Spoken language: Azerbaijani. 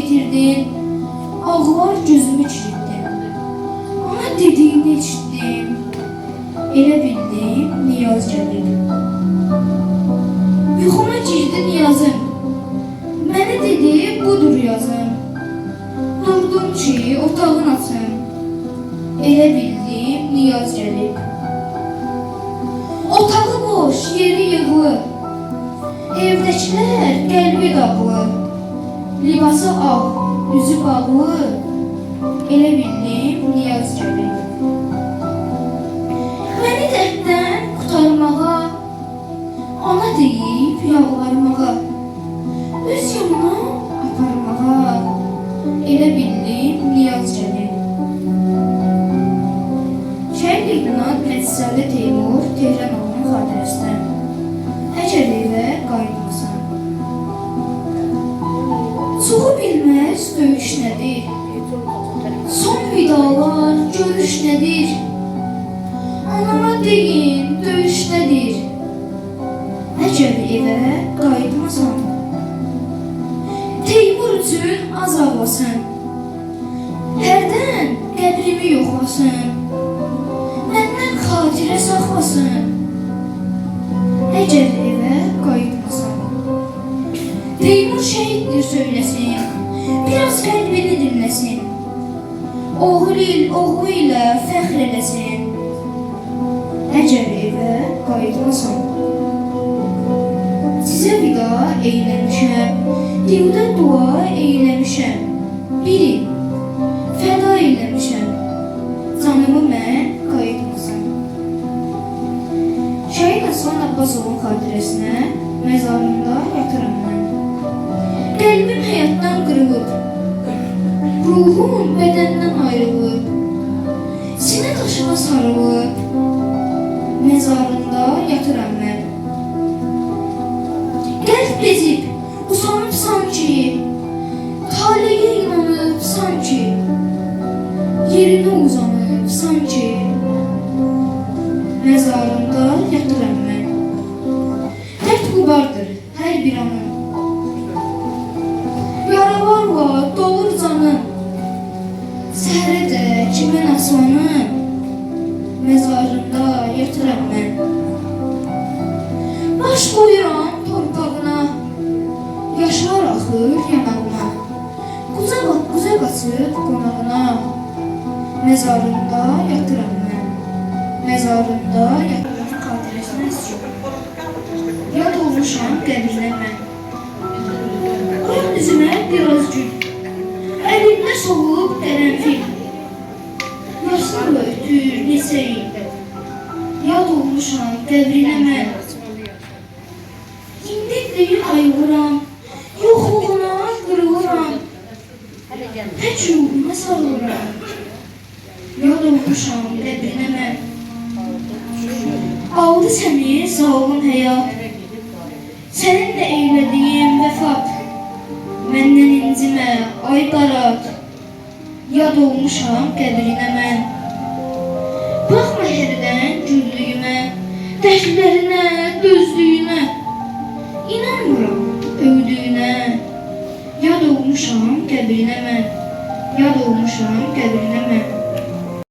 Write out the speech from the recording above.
getirdin, ağlar gözümü kilitdin. Ana dediyini eşitdim, elə bildim Niyaz gəlir. Yuxuma girdi Niyazım, mənə dedi budur yazım. Durdum ki otağın açım, elə bildim Niyaz gəlir. Otağı boş, yeri yığılı, evdəkilər qəlbi dağlı, libası ağ, üzü bağlı, elə bildim Niyaz gəlir. Məni dərddən qurtarmağa, ana deyib yalvarmağa, öz yanına aparmağa, elə bildim Niyaz gəlir. Şəhid Leynad Nəticəli Teymur Tehran oğlunun xatirəsindən. Əgər evə qayıtmasan. Çoxu bilməz döyüş nədir, son vidalar görüş nədir, anama deyin döyüş nədir, əgər evə qayıtmasan. Teymur üçün az ağlasın, hərdən qəbrimi yoxlasın, məndən xatirə saxlasın, əgər evə qayıtmasan. Teymur şəhiddir söyləsin, biraz qəlbini dinləsin, oğlu ilə fəxr eləsin, əgər evə qayıtmasan. Sizə vida eyləmişəm, dildə dua eyləmişəm, biri fəda eyləmişəm, canımı mən qayıtmasam. Şəhid Aslan Abbasovun xatirəsinə məzarında yatırım mən. Qəlbim həyatdan qırılıb, ruhum bədəndən ayrılıb, sinə taşıma sarılıb, məzarında yatıram mən. Qəlb bezib, usanıb sanki, taleyə inanıb sanki, yerine uzanıb sanki, məzarında yatıram mən. Dərd qubardır hər bir anım, yaralarla dolur canım, səhərədək mən aslanım, məzarında yatıram mən. Baş qoyuram torpağına, yaşlar axır yanağına, quza qaçıb qonağına, məzarında yatıram mən. Məzarında yatıram xatirəsinə çox. Yad olmuşam qəbirlə mən. Qoyun üzümə biraz gül, əlimdə soğub qərənfil, yaşlarla ötür neçə ildə. Yad olmuşam qəbirlə mən. İndikliyi ayıqıram, yoxluğuna qırılıram, tək ruhuna sarılıram. Yad olmuşam qəbrinə mən. Aldı səni zalım həyat, səninlə eylədiyim vəfat, məndən incimə ay barat. Yad olmuşam qəbrinə mən. Baxma hərdən güldüyümə, dərdlərinə, dözdüyünə, İnanmıram övdüyünə. Yad olmuşam qəbrinə mən. Yad olmuşam qəbrinə mən.